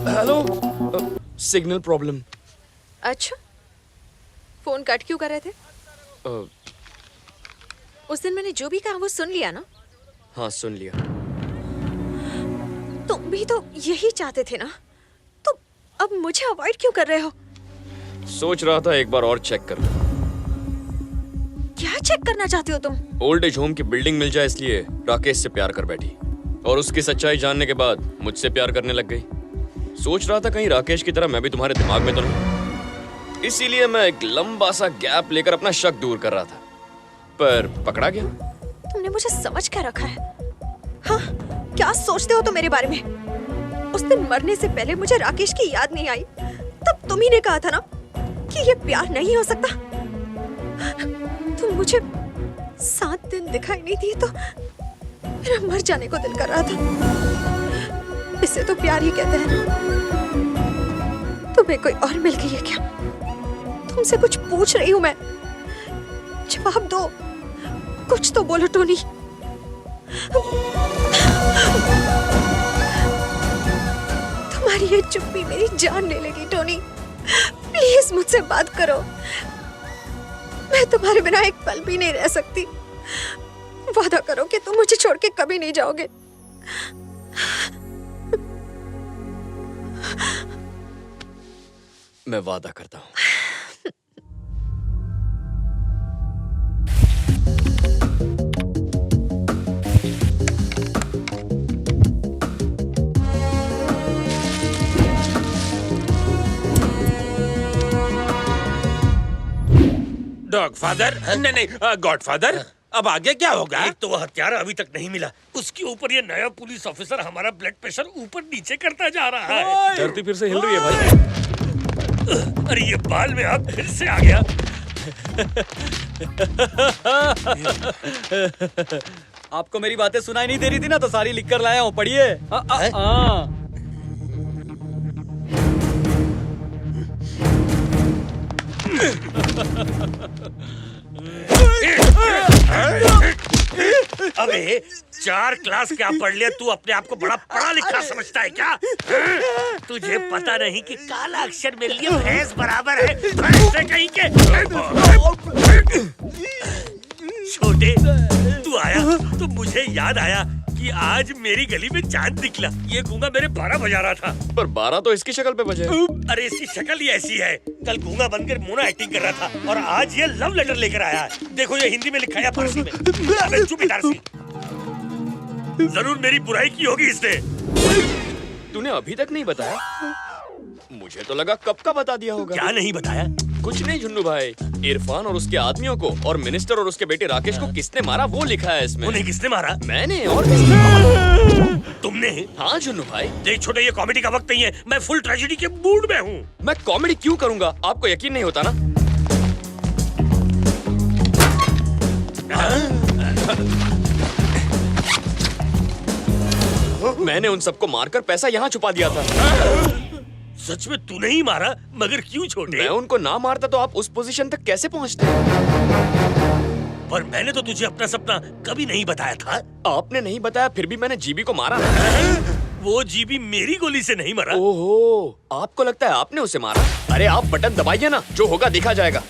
Hello, signal problem. अच्छा, phone cut क्यों कर रहे थे? उस दिन मैंने जो भी कहा वो सुन लिया ना? हाँ, सुन लिया। तुम भी तो यही चाहते थे ना? तो अब मुझे अवॉइड क्यों कर रहे हो? सोच रहा था एक बार और चेक कर लूं। क्या चेक करना चाहते हो तुम? ओल्ड एज होम की बिल्डिंग मिल जाए इसलिए राकेश से प्यार कर बैठी, और उसकी सच्चाई जानने के बाद मुझसे प्यार करने लग गई। सोच रहा था कहीं राकेश की तरह मैं भी तुम्हारे दिमाग में तो नहीं, इसीलिए मैं एक लंबा सा गैप लेकर अपना शक दूर कर रहा था, पर पकड़ा गया। तुमने मुझे समझ क्या रखा है? हाँ, क्या सोचते हो तुम मेरे बारे में? उस दिन मरने से पहले मुझे राकेश की याद नहीं आई, तब तुम ही ने कहा था ना कि ये प्यार नहीं हो सकता। तुम मुझे 7 दिन दिखाई नहीं दिए तो मेरा मर जाने को दिल कर रहा था। इसे तो प्यार ही कहते हैं ना। तुम्हें कोई और मिल गई है क्या? तुमसे कुछ पूछ रही हूँ मैं, जवाब दो, कुछ तो बोलो टोनी। तुम्हारी ये चुप्पी मेरी जान ले लेगी टोनी। प्लीज मुझसे बात करो, मैं तुम्हारे बिना एक पल भी नहीं रह सकती। वादा करो कि तुम मुझे छोड़ के कभी नहीं जाओगे। मैं वादा करता हूँ। डॉगफादर नहीं, गॉडफादर। अब आगे क्या होगा? एक तो वो हत्यारा अभी तक नहीं मिला, उसके ऊपर ये नया पुलिस ऑफिसर हमारा ब्लड प्रेशर ऊपर नीचे करता जा रहा है। धरती फिर से हिल रही है भाई। अरे ये बाल में आप फिर से आ गया। आपको मेरी बातें सुनाई नहीं दे रही थी ना, तो सारी लिख कर लाया हूँ, पढ़िए। अबे 4 क्लास क्या पढ़ लिया तू? अपने आप को बड़ा पढ़ा लिखा समझता है क्या? तुझे पता नहीं कि काला अक्षर मेरे लिए भैंस बराबर है। भैंस से कहीं के छोटे तू आया तो मुझे याद आया कि आज मेरी गली में चांद निकला। ये गूंगा मेरे 12 बजा रहा था। पर 12 तो इसकी शक्ल पे बजे। अरे इसकी शक्ल ही ऐसी है। कल गूंगा बनकर मोना एक्टिंग कर रहा था और आज ये लव लेटर लेकर आया है। देखो ये हिंदी में लिखा है, फारसी में। अबे चुप इधर से। जरूर मेरी बुराई की होगी इसने। तूने अभी तक नहीं बताया? मुझे तो लगा कब का बता दिया होगा। क्या नहीं बताया? कुछ नहीं झुन्नू भाई, इरफान और उसके आदमियों को और मिनिस्टर और उसके बेटे राकेश को किसने मारा वो लिखा है इसमें। उन्हें किसने मारा? मैंने। और किसने? तुमने? हाँ झुन्नू भाई। देख छोटे, ये कॉमेडी का वक्त नहीं है, मैं फुल ट्रेजेडी के मूड में हूँ। मैं कॉमेडी क्यों करूंगा? आपको यकीन नहीं होता ना? मैंने उन सबको मारकर पैसा यहाँ छुपा दिया था। सच में तूने ही मारा? मगर क्यों छोटे? मैं उनको ना मारता तो आप उस पोजीशन तक कैसे पहुँचते? पर मैंने तो तुझे अपना सपना कभी नहीं बताया था। आपने नहीं बताया, फिर भी मैंने जीबी को मारा। वो जीबी मेरी गोली से नहीं मरा। ओहो, आपको लगता है आपने उसे मारा? अरे आप बटन दबाइए ना, जो होगा देखा जाएगा।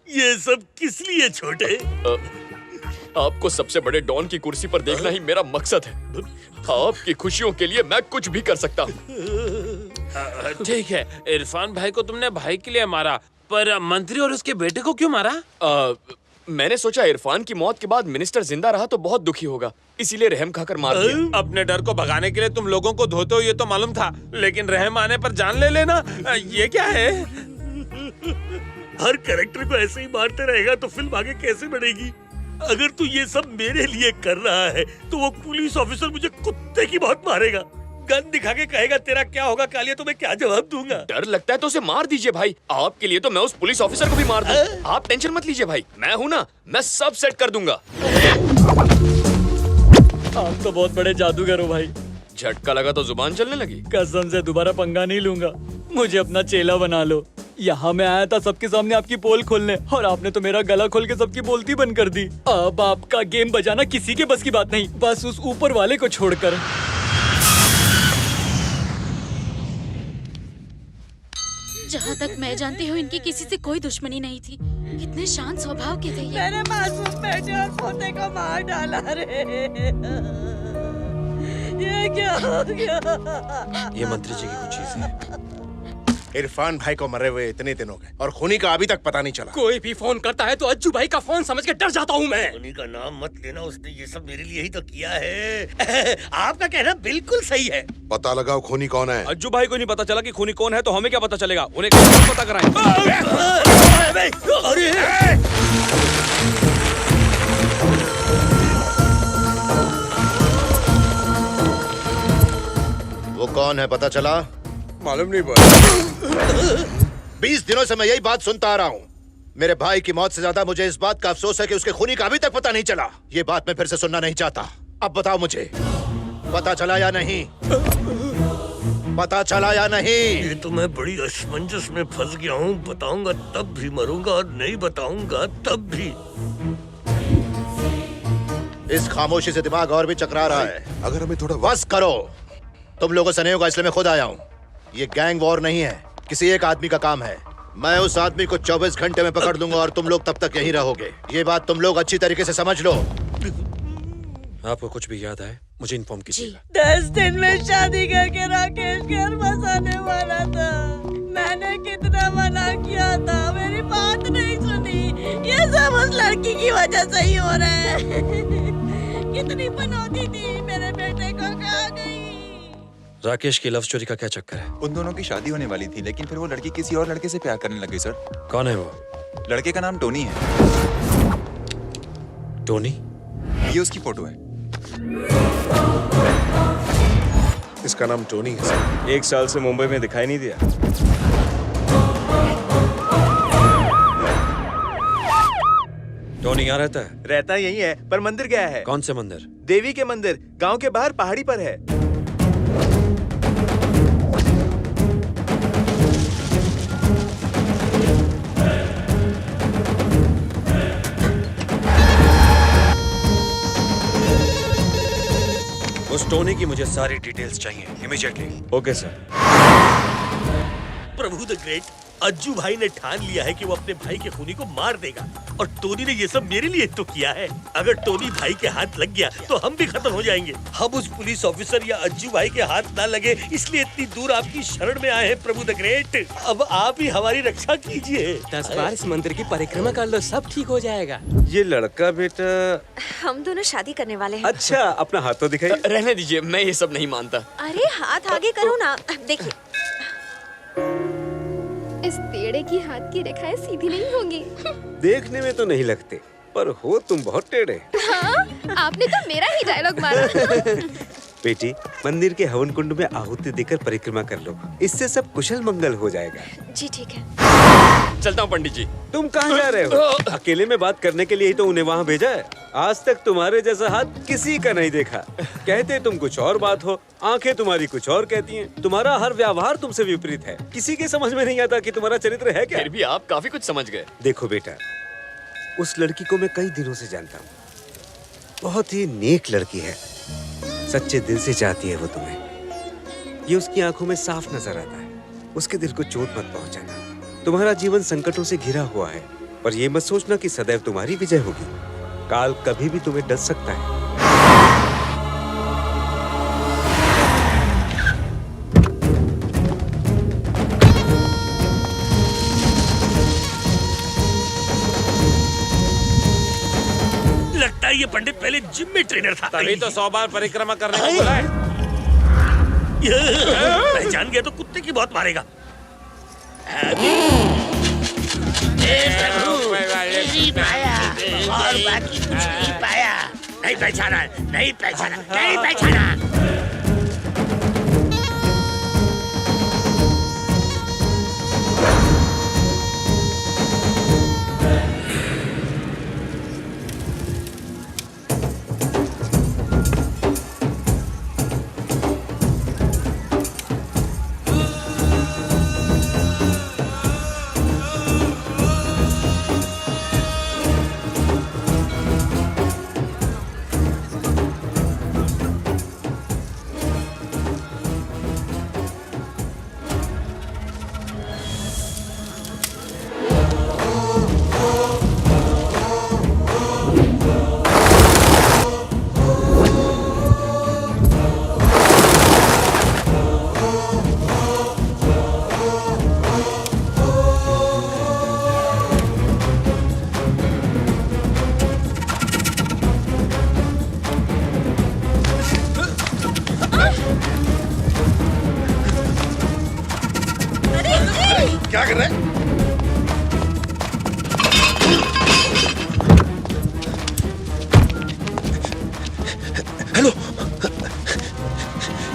ये सब किस लिए छोटे? आपको सबसे बड़े डॉन की कुर्सी पर देखना ही मेरा मकसद है। आपकी खुशियों के लिए मैं कुछ भी कर सकता हूँ। ठीक है, इरफान भाई को तुमने भाई के लिए मारा, पर मंत्री और उसके बेटे को क्यों मारा? मैंने सोचा इरफान की मौत के बाद मिनिस्टर जिंदा रहा तो बहुत दुखी होगा, इसीलिए रहम खाकर मार दिया। अपने डर को भगाने के लिए तुम लोगों को धोते हो ये तो मालूम था, लेकिन रहम आने पर जान ले लेना, ये क्या है? हर कैरेक्टर को ऐसे ही मारते रहेगा तो फिल्म आगे कैसे बढ़ेगी? अगर तू ये सब मेरे लिए कर रहा है तो वो पुलिस ऑफिसर मुझे कुत्ते की बहुत मारेगा। गन दिखा के कहेगा तेरा क्या होगा कालिया, तो मैं क्या जवाब दूंगा? डर लगता है तो उसे मार दीजिए भाई। आपके लिए तो मैं उस पुलिस ऑफिसर को भी मार दूं। आप टेंशन मत लीजिए भाई, मैं हूं ना, मैं सब सेट कर दूंगा। आप तो बहुत बड़े जादूगर हो भाई। झटका लगा तो जुबान चलने लगी। कसम से दोबारा पंगा नहीं लूंगा, मुझे अपना चेला बना लो। यहाँ मैं आया था सबके सामने आपकी पोल खोलने, और आपने तो मेरा गला खोल के सबकी बोलती बंद कर दी। अब आपका गेम बजाना किसी के बस की बात नहीं, बस उस ऊपर वाले को छोड़कर। जहाँ तक मैं जानती हूँ इनकी किसी से कोई दुश्मनी नहीं थी। कितने शांत स्वभाव के थे ये। मेरे मासूम बेटे और पोते को मार डाला रे। ये क्या हो गया? ये मंत्री जी की कुछ चीज है। इरफान भाई को मरे हुए इतने दिन हो गए और खूनी का अभी तक पता नहीं चला। कोई भी फोन करता है तो अज्जू भाई का फोन समझ के डर जाता हूँ मैं। उन्हीं का नाम मत लेना, उसने ये सब मेरे लिए ही तो किया है। आपका कहना बिल्कुल सही है। पता लगाओ खूनी कौन है। अज्जू भाई को नहीं पता चला कि खूनी कौन है तो हमें क्या पता चलेगा? उन्हें कैसे पता कराएं? अरे वो कौन है पता चला? मालूम नहीं बोल। 20 दिनों से मैं यही बात सुनता आ रहा हूँ। मेरे भाई की मौत से ज्यादा मुझे इस बात का अफसोस है कि उसके खूनी का अभी तक पता नहीं चला। ये बात मैं फिर से सुनना नहीं चाहता। अब बताओ मुझे, पता चला या नहीं? पता चला या नहीं? ये तो मैं बड़ी असमंजस में फंस गया हूँ। बताऊंगा तब भी मरूंगा और नहीं बताऊंगा तब भी। इस खामोशी से दिमाग और भी चकरा रहा है। अगर हमें थोड़ा बस करो, तुम लोगों से नहीं होगा इसलिए मैं खुद आया हूँ। ये गैंग वॉर नहीं है, किसी एक आदमी का काम है। मैं उस आदमी को 24 घंटे में पकड़ लूंगा और तुम लोग तब तक यहीं रहोगे। ये बात तुम लोग अच्छी तरीके से समझ लो। आपको कुछ भी याद आए मुझे इन्फॉर्म कीजिएगा। 10 दिन में शादी करके राकेश घर बसाने वाला था। मैंने कितना मना किया था, मेरी बात नहीं सुनी। ये सब उस लड़की की वजह से ही हो रहा है। कितनी बनौती थी, मेरे बेटे को कहाँ गई? राकेश की लव स्टोरी का क्या चक्कर है? उन दोनों की शादी होने वाली थी लेकिन फिर वो लड़की किसी और लड़के से प्यार करने लग गई सर। कौन है वो? लड़के का नाम टोनी है। टोनी? ये उसकी फोटो है। इसका नाम टोनी है सर। 1 साल से मुंबई में दिखाई नहीं दिया। टोनी यहाँ रहता है? रहता यही है पर मंदिर गया है। कौन से मंदिर? देवी के मंदिर, गांव के बाहर पहाड़ी पर है। उस टोनी की मुझे सारी डिटेल्स चाहिए immediately. Okay sir. Prabhu the great, Ajju भाई ने ठान लिया है कि वो अपने भाई के खूनी को मार देगा और टोनी ने ये सब मेरे लिए तो किया है। अगर टोनी भाई के हाथ लग गया तो हम भी खत्म हो जाएंगे। हम उस पुलिस ऑफिसर या अज्जू भाई के हाथ ना लगे इसलिए इतनी दूर आपकी शरण में आए हैं प्रभु द ग्रेट। अब आप ही हमारी रक्षा कीजिए। 10 बार इस मंदिर की परिक्रमा कर लो, सब ठीक हो जाएगा। ये लड़का बेटा हम दोनों शादी करने वाले हैं। अच्छा, अपना हाथ तो दिखाइए। रहने दीजिए, मैं ये सब नहीं मानता। अरे हाथ आगे करो ना। देखिए, इस टेढ़े की हाथ की रेखाएं सीधी नहीं होंगी। देखने में तो नहीं लगते पर हो तुम बहुत टेढ़े। हाँ, आपने तो मेरा ही डायलॉग मारा। बेटी, मंदिर के हवन कुंड में आहुति देकर परिक्रमा कर लो, इससे सब कुशल मंगल हो जाएगा। जी ठीक है। चलता हूँ पंडित जी। तुम कहाँ जा रहे हो? अकेले में बात करने के लिए ही तो उन्हें वहाँ भेजा है। आज तक तुम्हारे जैसा हाथ किसी का नहीं देखा। कहते तुम कुछ और बात हो, आंखें तुम्हारी कुछ और कहती हैं। तुम्हारा हर व्यवहार तुमसे विपरीत है। किसी के समझ में नहीं आता कि तुम्हारा चरित्र है क्या। फिर भी आप काफी कुछ समझ गए। देखो बेटा, उस लड़की को मैं कई दिनों से जानता हूँ। बहुत ही नेक लड़की है, सच्चे दिल से चाहती है वो तुम्हें। ये उसकी आंखों में साफ नजर आता है। उसके दिल को चोट मत पहुंचाना। तुम्हारा जीवन संकटों से घिरा हुआ है, पर ये मत सोचना कि सदैव तुम्हारी विजय होगी। काल कभी भी तुम्हें डस सकता है। लगता है ये पंडित पहले जिम में ट्रेनर था। तभी तो 100 बार परिक्रमा करने को बोला है। पहचान गया तो कुत्ते की बहुत मारेगा। और बाकी कुछ नहीं पाया। नहीं पहचाना, नहीं पहचाना, नहीं पहचाना। क्या कर रहे हैं? हेलो